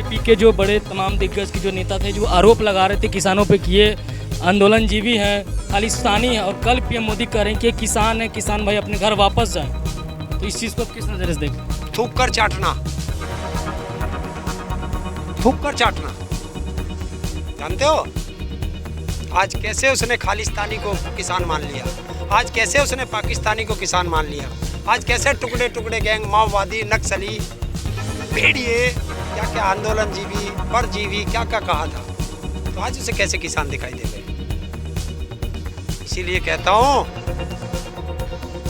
BJP के जो बड़े तमाम दिग्गज के जो नेता थे, जो आरोप लगा रहे थे किसानों पे कि ये आंदोलनजीवी हैं, खालिस्तानी है, और कल पीएम मोदी कह रहे हैं कि किसान है, किसान भाई अपने घर वापस जाएं, तो इस चीज़ को आप किस नज़र से देखें? थूक कर चाटना, थूक कर चाटना। जानते हो आज कैसे उसने खालिस्तानी को किसान मान लिया, आज कैसे उसने पाकिस्तानी को किसान मान लिया, आज कैसे टुकड़े टुकड़े गैंग, माओवादी, नक्सली, भेड़िए, क्या क्या आंदोलनजीवी, परजीवी, क्या क्या कहा था, तो आज उसे कैसे किसान दिखाई दे गए। इसीलिए कहता हूँ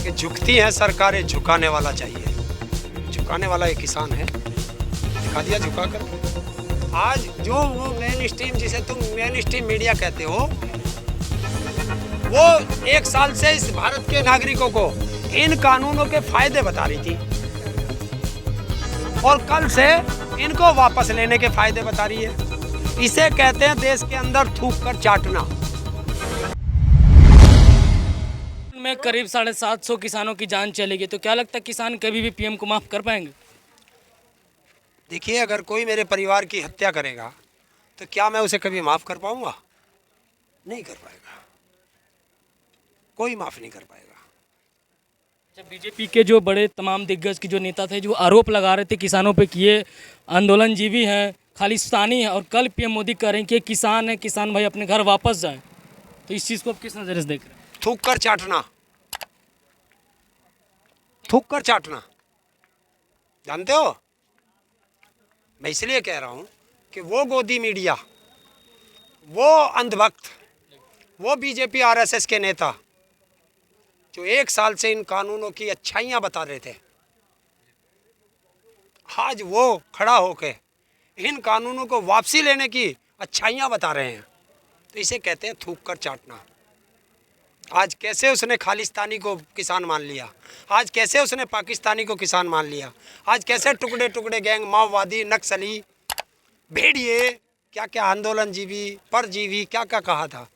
कि झुकती है सरकारें, झुकाने वाला चाहिए। झुकाने वाला एक किसान है, दिखा दिया झुका कर। आज जो वो मेन स्ट्रीम, जिसे तुम मेन स्ट्रीम मीडिया कहते हो, वो एक साल से इस भारत के नागरिकों को इन कानूनों के फायदे बता रही थी, और कल से इनको वापस लेने के फायदे बता रही है। इसे कहते हैं देश के अंदर थूक कर चाटना। में करीब 750 किसानों की जान चलेगी, तो क्या लगता है किसान कभी भी पीएम को माफ़ कर पाएंगे? देखिए, अगर कोई मेरे परिवार की हत्या करेगा तो क्या मैं उसे कभी माफ़ कर पाऊंगा? नहीं कर पाएगा, कोई माफ़ नहीं कर पाएगा। जब बीजेपी के जो बड़े तमाम दिग्गज के जो नेता थे, जो आरोप लगा रहे थे किसानों पे कि ये आंदोलनजीवी हैं, खालिस्तानी है, और कल पीएम मोदी कह रहे हैं कि किसान है, किसान भाई अपने घर वापस जाएं, तो इस चीज़ को आप किस नज़र से देख रहे हैं? थूक कर चाटना, थूक कर चाटना। जानते हो, मैं इसलिए कह रहा हूँ कि वो गोदी मीडिया, वो अंधभक्त, वो बीजेपी आरएसएस के नेता जो एक साल से इन कानूनों की अच्छाइयाँ बता रहे थे, आज वो खड़ा होके इन कानूनों को वापसी लेने की अच्छाइयाँ बता रहे हैं, तो इसे कहते हैं थूक कर चाटना। आज कैसे उसने खालिस्तानी को किसान मान लिया, आज कैसे उसने पाकिस्तानी को किसान मान लिया, आज कैसे टुकड़े टुकड़े गैंग, माओवादी, नक्सली, भेड़िए, क्या क्या आंदोलनजीवी, परजीवी, क्या क्या कहा था,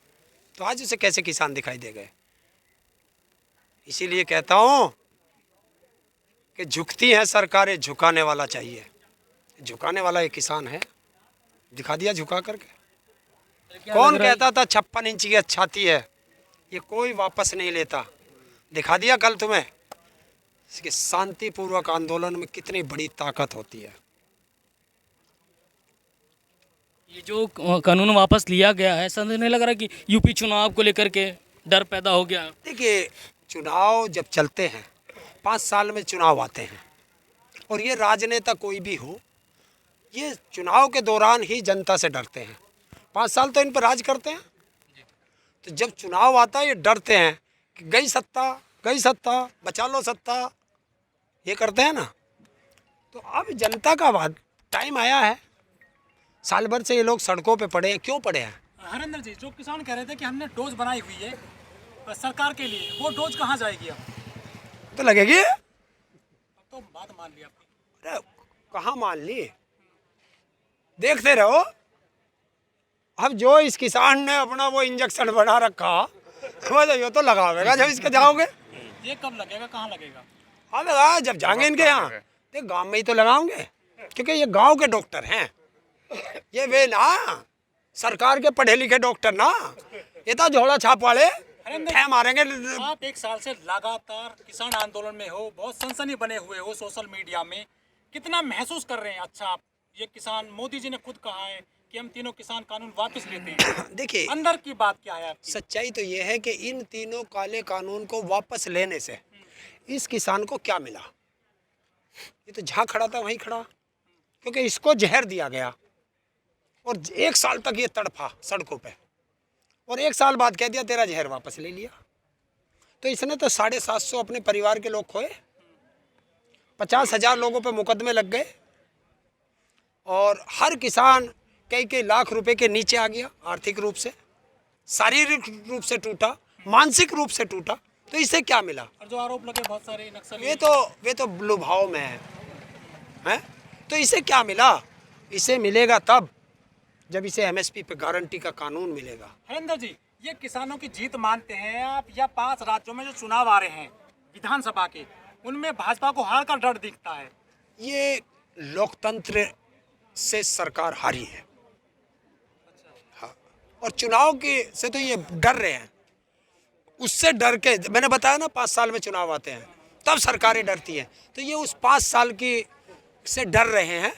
तो आज उसे कैसे किसान दिखाई दे गए। इसीलिए कहता हूँ कि झुकती हैं सरकारें, झुकाने वाला चाहिए। झुकाने वाला एक किसान है, दिखा दिया झुका करके। कौन कहता था 56 इंच की छाती है, ये कोई वापस नहीं लेता, दिखा दिया कल तुम्हें। इसके शांतिपूर्वक आंदोलन में कितनी बड़ी ताकत होती है। ये जो कानून वापस लिया गया है, ऐसा नहीं लग रहा कि यूपी चुनाव को लेकर के डर पैदा हो गया? देखिए, चुनाव जब चलते हैं, 5 साल में चुनाव आते हैं, और ये राजनेता कोई भी हो, ये चुनाव के दौरान ही जनता से डरते हैं। 5 साल तो इन पर राज करते हैं, तो जब चुनाव आता है ये डरते हैं कि गई सत्ता, बचा लो सत्ता, ये करते हैं ना। तो अब जनता का बाद टाइम आया है। साल भर से ये लोग सड़कों पे पड़े हैं, क्यों पड़े हैं? हरेंद्र जी, जो किसान कह रहे थे कि हमने डोज बनाई हुई है सरकार के लिए, वो डोज कहाँ जाएगी? अब तो लगेगी, तो बात मान ली आपने। अरे कहाँ मान ली, देखते रहो। अब जो इस किसान ने अपना वो इंजेक्शन बना रखा, ये तो लगावेगा जब इसके जाओगे। ये कब लगेगा, कहाँ लगेगा? हाँ लगा, जब जाएंगे इनके यहाँ, तो गांव में ही तो लगाओगे, क्योंकि ये गांव के डॉक्टर हैं। ये वे ना सरकार के पढ़े लिखे डॉक्टर ना, ये तो झोला छाप वाले मारेंगे। आप 1 साल से लगातार किसान आंदोलन में हो, बहुत सनसनी बने हुए हो सोशल मीडिया में, कितना महसूस कर रहे हैं? अच्छा, आप ये किसान, मोदी जी ने खुद कहा है कि हम तीनों किसान कानून वापस लेते हैं। देखिए, अंदर की बात क्या है आपकी? सच्चाई तो ये है कि इन तीनों काले कानून को वापस लेने से इस किसान को क्या मिला? ये तो जहाँ खड़ा था वहीं खड़ा, क्योंकि इसको जहर दिया गया, और 1 साल तक ये तड़फा सड़कों पे, और 1 साल बाद कह दिया तेरा जहर वापस ले लिया। तो इसने तो 750 अपने परिवार के लोग खोए, 50,000 लोगों पे मुकदमे लग गए, और हर किसान कई लाख रुपए के नीचे आ गया, आर्थिक रूप से, शारीरिक रूप से टूटा, मानसिक रूप से टूटा। तो इससे क्या मिला? और जो आरोप लगे बहुत सारे नक्सली, वे तो लुभाव में है? तो इसे क्या मिला? इसे मिलेगा तब जब इसे एमएसपी पे गारंटी का कानून मिलेगा। हरेंद्र जी, ये किसानों की जीत मानते हैं आप, या 5 राज्यों में जो चुनाव आ रहे हैं विधानसभा के, उनमें भाजपा को हार का डर दिखता है? ये लोकतंत्र से सरकार हारी है। हाँ, और चुनाव की से तो ये डर रहे हैं, उससे डर के मैंने बताया ना 5 साल में चुनाव आते हैं तब सरकारें डरती हैं, तो ये उस 5 साल की से डर रहे हैं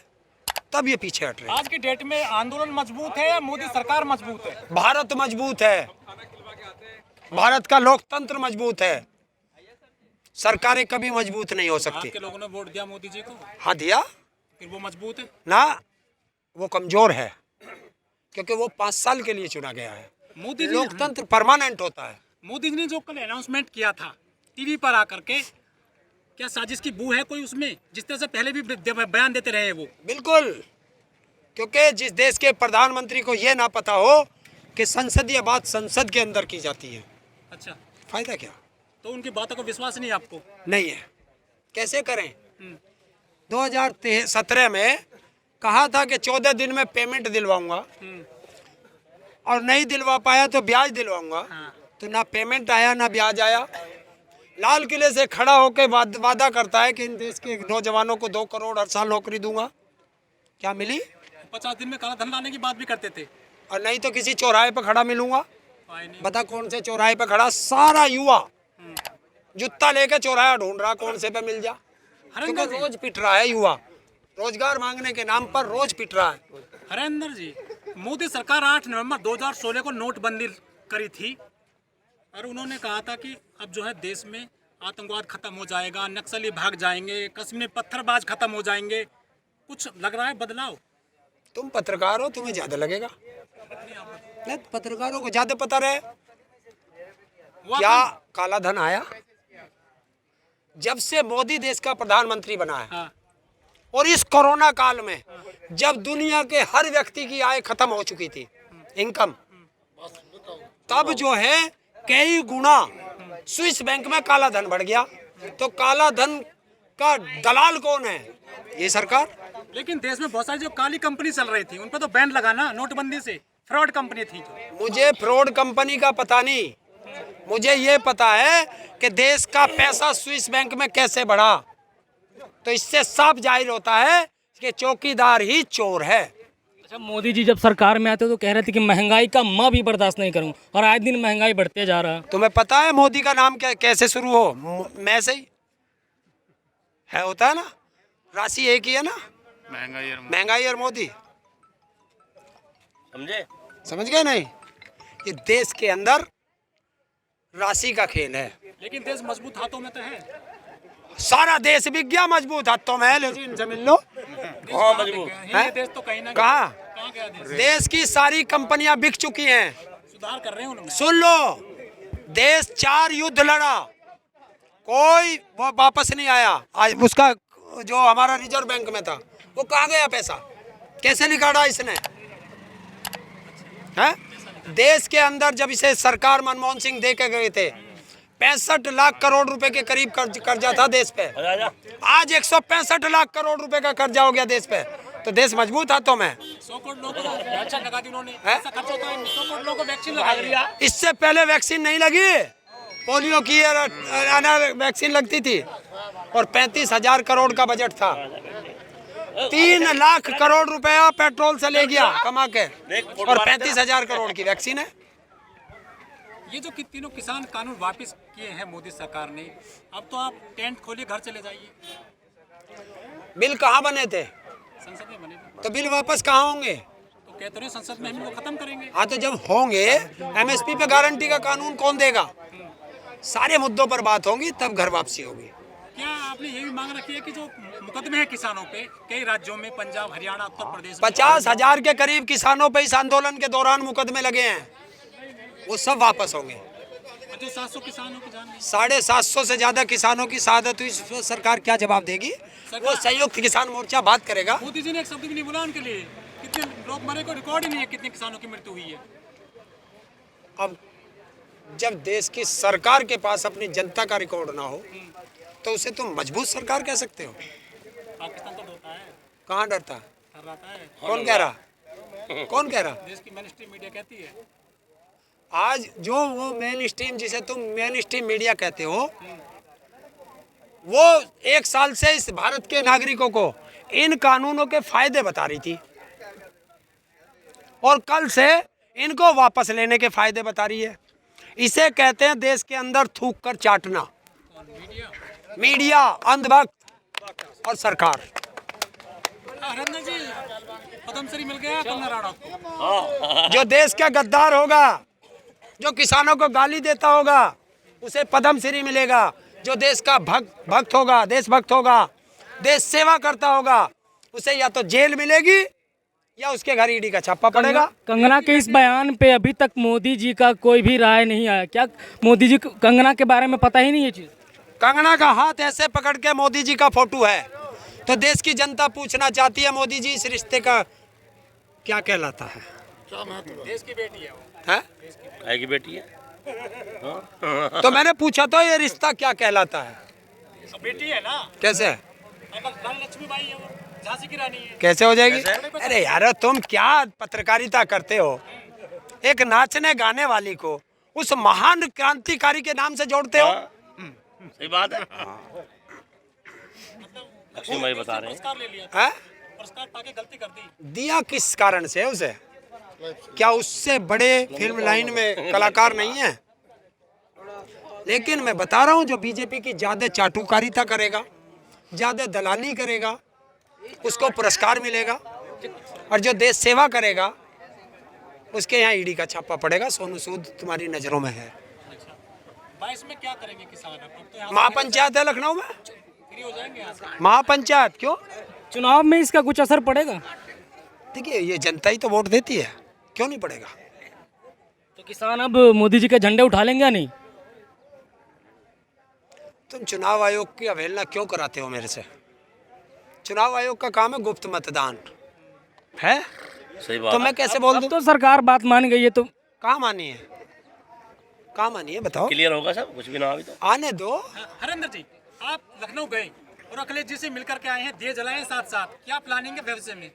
तब ये पीछे हट रहे हैं। आज की डेट में आंदोलन मजबूत है या मोदी सरकार मजबूत है? भारत मजबूत है, भारत का लोकतंत्र मजबूत है, सरकारें कभी मजबूत नहीं हो सकती। आपके लोगों ने वोट दिया मोदी जी को, हाँ दिया फिर वो मजबूत है? ना, वो कमजोर है क्योंकि वो 5 साल के लिए चुना गया है। मोदी जी लोकतंत्र परमानेंट होता है। मोदी जी ने जो कल अनाउंसमेंट किया था टीवी पर आकर के, क्या साजिश की बू है कोई उसमें? जिस तरह से पहले भी बयान देते रहे वो। बिल्कुल, क्योंकि जिस देश के प्रधानमंत्री को ये ना पता हो कि संसदीय बात संसद के अंदर की जाती है, अच्छा, फायदा क्या? तो उनकी बातों को विश्वास नहीं आपको? नहीं है, कैसे करें? 2017 में कहा था कि 14 दिन में पेमेंट दिलवाऊंगा और नहीं दिलवा पाया तो ब्याज दिलवाऊंगा, तो ना पेमेंट आया ना ब्याज आया। लाल किले से खड़ा होकर वादा करता है कि इन देश के नौजवानों को 2 करोड़ हर साल नौकरी दूंगा, क्या मिली? 50 दिन में काला धन लाने की बात भी करते थे। और नहीं तो किसी चौराहे पर खड़ा मिलूंगा। आए नहीं। बता कौन से चौराहे पे खड़ा? सारा युवा जूता लेके चौराहा ढूंढ रहा कौन से पे मिल जा, क्योंकि रोज पिट रहा है युवा, रोजगार मांगने के नाम पर रोज पिट रहा है। हरेंद्र जी, मोदी सरकार 8 नवंबर 2016 को नोटबंदी करी थी और उन्होंने कहा था कि अब जो है देश में आतंकवाद खत्म हो जाएगा, नक्सली भाग जाएंगे, कश्मीर में पत्थरबाज खत्म हो जाएंगे। कुछ लग रहा है बदलाव? तुम पत्रकार हो, तुम्हें ज्यादा लगेगा। नहीं, पत्रकारों को ज्यादा पता रहे क्या काला धन आया जब से मोदी देश का प्रधानमंत्री बना है। हाँ। और इस कोरोना काल में जब दुनिया के हर व्यक्ति की आय खत्म हो चुकी थी, इनकम, तब जो है कई गुना स्विस बैंक में काला धन बढ़ गया। तो काला धन का दलाल कौन है? ये सरकार। लेकिन देश में बहुत सारी जो काली कंपनी चल रही थी उन पर तो बैन लगाना नोटबंदी से, फ्रॉड कंपनी थी जो। मुझे फ्रॉड कंपनी का पता नहीं, मुझे ये पता है कि देश का पैसा स्विस बैंक में कैसे बढ़ा। तो इससे साफ जाहिर होता है कि चौकीदार ही चोर है। अच्छा, मोदी जी जब सरकार में आते तो कह रहे थे कि महंगाई का मैं भी बर्दाश्त नहीं करूं, और आए दिन महंगाई बढ़ते जा रहा है। तुम्हें पता है मोदी का नाम कैसे शुरू हो? मैं से ही है, होता है ना, राशि एक ही है ना, महंगाई और मोदी। समझ गए नहीं? ये देश के अंदर राशि का खेल है। लेकिन देश मजबूत हाथों में तो है। सारा देश बिक गया मजबूत हाथों में है, लेकिन इनसे मिल लो। हाँ, मजबूत है देश तो कहीं ना कहाँ? कहाँ गया देश? देश की सारी कंपनियां बिक चुकी हैं। सुधार कर रहे हैं उन्होंने। सुन लो, देश 4 युद्ध लड़ा, कोई वो वापस नहीं आया। आज उसका जो हमारा रिजर्व बैंक में था वो कहाँ गया पैसा? कैसे निकाला इसने? हैं? देश के अंदर जब इसे सरकार मनमोहन सिंह दे के गए थे 65 लाख करोड़ रुपए के करीब कर्जा था देश पे। आज 165 लाख करोड़ रुपए का कर्जा हो गया देश पे। तो देश मजबूत हाथों में। 100 करोड़ लोगों को वैक्सीन लगा दी उन्होंने। ऐसा खर्च होता है, 100 करोड़ लोगों को वैक्सीन लगा दिया। इससे पहले वैक्सीन नहीं लगी, पोलियो की वैक्सीन लगती थी और 35,000 करोड़ का बजट था। 3 लाख करोड़ रुपया पेट्रोल से ले गया कमा के, और 35,000 करोड़ की वैक्सीन है। ये जो तीनों किसान कानून वापस किए हैं मोदी सरकार ने, अब तो आप टेंट खोलिए, घर चले जाइए। बिल कहाँ बने थे? संसद में बने थे। तो बिल वापस कहाँ होंगे? तो कहते रहे संसद में हम इनको खत्म करेंगे। हाँ, तो जब होंगे एमएसपी पे गारंटी का कानून कौन देगा? सारे मुद्दों पर बात होगी तब घर वापसी होगी। क्या आपने ये भी मांग रखी है कि जो मुकदमे हैं किसानों पे कई राज्यों में, पंजाब, हरियाणा, उत्तर प्रदेश में, 50,000 के करीब किसानों पे इस आंदोलन के दौरान मुकदमे लगे हैं, वो सब वापस होंगे। जो 700 किसानों की जान गई, 750 से ज्यादा किसानों की शहादत हुई, इस पर सरकार क्या जवाब देगी? वो संयुक्त किसान मोर्चा बात करेगा। मोदी जी ने एक शब्द भी नहीं बोला उनके लिए। कितने लोग मरे को रिकॉर्ड ही नहीं है, कितने किसानों की मृत्यु हुई है। अब जब देश की सरकार के पास अपनी जनता का रिकॉर्ड ना हो तो उसे तुम मजबूत सरकार कह सकते हो? पाकिस्तान तो डरता है, कहाँ डरता? डराता है। कौन कह रहा? कौन कह रहा? देश की मेनस्ट्रीम मीडिया कहती है। आज जो वो मेन स्ट्रीम, जिसे तुम मेन स्ट्रीम मीडिया कहते हो, वो 1 साल से इस भारत के नागरिकों को इन कानूनों के फायदे बता रही थी। और कल से इनको वापस लेने के फायदे बता रही है। इसे कहते हैं देश के अंदर थूक कर चाटना। मीडिया, अंधभक्त और सरकार। हरिंदर जी, पद्मश्री मिल गया कंगना राणौत को। जो देश का गद्दार होगा, जो किसानों को गाली देता होगा, उसे पद्मश्री मिलेगा। जो देश का भक्त होगा, देशभक्त होगा, देश सेवा करता होगा, उसे या तो जेल मिलेगी या उसके घर ईडी का छापा पड़ेगा। कंगना के इस बयान पे अभी तक मोदी जी का कोई भी राय नहीं आया। क्या मोदी जी को कंगना के बारे में पता ही नहीं है चीज़? कंगना का हाथ ऐसे पकड़ के मोदी जी का फोटो है, तो देश की जनता पूछना चाहती है मोदी जी इस रिश्ते का क्या कहलाता है? देश की बेटी है वो। है? है की बेटी है। तो मैंने पूछा तो ये रिश्ता क्या कहलाता है? बेटी है ना, कैसे? रानी लक्ष्मीबाई है वो, झांसी की रानी है। कैसे हो जाएगी? अरे यार तुम क्या पत्रकारिता करते हो? एक नाचने गाने वाली को उस महान क्रांतिकारी के नाम से जोड़ते हो। सही बात है। लक्ष्मी भाई बता रहे हैं। पुरस्कार ले लिया, हैं? पुरस्कार पाके गलती कर दी। दिया किस कारण से उसे? क्या उससे बड़े फिल्म लाइन में कलाकार नहीं है? लेकिन मैं बता रहा हूं, जो बीजेपी की ज्यादा चाटुकारिता करेगा, ज्यादा दलाली करेगा, उसको पुरस्कार मिलेगा। और जो देश सेवा करेगा उसके यहाँ ईडी का छापा पड़ेगा। सोनू सूद तुम्हारी नजरों में है। 22 में क्या करेंगे किसान? अब तो यहाँ महापंचायत है लखनऊ में, फ्री हो जाएंगे यहाँ से। महापंचायत क्यों? चुनाव में इसका कुछ असर पड़ेगा? देखिए ये जनता ही तो वोट देती है, क्यों नहीं पड़ेगा? तो किसान अब मोदी जी के झंडे उठा लेंगे या नहीं? तुम चुनाव आयोग की अवहेलना क्यों कराते हो मेरे से? चुनाव आयोग का काम है गुप्त मतदान है, सही बात तो मैं कैसे बोल अब दूं? तो सरकार बात मान गई है, तो कहाँ मानी है? कहाँ मानी है बताओ? क्लियर होगा सब, कुछ भी ना अभी तो। आने दो। हरिंदर जी, आप लखनऊ गए और अखिलेश जी से मिलकर के आए हैं, दिए जलाए हैं साथ साथ, क्या प्लानिंग है भविष्य में?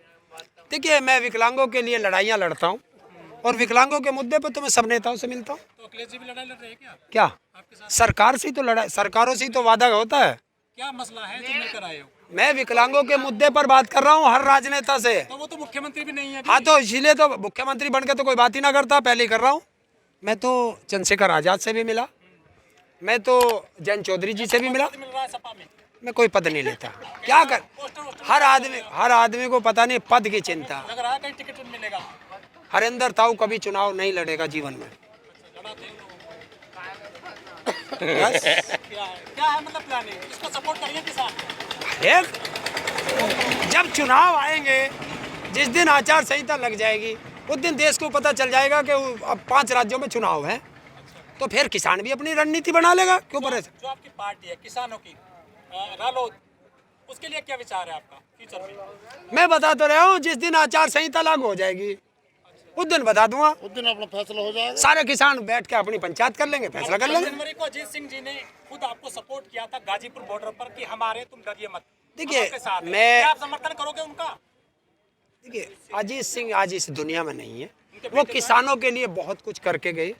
देखिए मैं विकलांगों के लिए लड़ाइयाँ लड़ता हूँ, और विकलांगों के मुद्दे पर तो मैं सब नेताओं से मिलता हूँ। तो अखिलेश जी भी लड़ाई लड़ रहे हैं क्या क्या आपके साथ? सरकार से ही तो लड़ाई, सरकारों से ही तो वादा होता है। क्या मसला है जो लेकर आए हो? मैं विकलांगों के मुद्दे पर बात कर रहा हूँ हर राजनेता से। तो वो तो मुख्यमंत्री भी नहीं है अभी। हाँ तो इसीलिए तो मुख्यमंत्री बन के तो कोई बात ही ना करता, पहले ही कर रहा हूँ। मैं तो चंद्रशेखर आजाद से भी मिला, मैं तो जयंत चौधरी जी से भी मिला। मिल रहा है सपा में। मैं कोई पद नहीं लेता, क्या कर? हर आदमी को पता नहीं पद की चिंता। लग रहा है कहीं टिकट मिलेगा। हरिंदर ताऊ कभी चुनाव नहीं लड़ेगा जीवन में। लड़ाते हैं लोग। बस क्या है मतलब प्लानिंग? इसको सपोर्ट करिए किसान। एक जब चुनाव आएंगे, जिस दिन आचार संहिता लग जाएगी, उस दिन देश को पता चल जाएगा कि अब 5 राज्यों में चुनाव है, तो फिर किसान भी अपनी रणनीति बना लेगा। क्यों परेशान? जो आपकी पार्टी है किसानों की, रालोद, उसके लिए क्या विचार है आपका फ्यूचर में? मैं बता तो रहा हूँ, जिस दिन आचार संहिता लागू हो जाएगी उस दिन बता दूंगा। उस दिन अपना फैसला हो जाएगा। सारे किसान बैठ के अपनी पंचायत कर लेंगे, फैसला कर लेंगे। जनवरी को अजीत सिंह जी ने खुद आपको सपोर्ट किया था गाजीपुर बॉर्डर पर कि हमारे, तुम डरिए मत। देखिए, हम आपके साथ हैं। मैं- क्या आप समर्थन करोगे उनका? देखिए अजीत सिंह आज इस दुनिया में नहीं है, वो किसानों के लिए बहुत कुछ करके गए।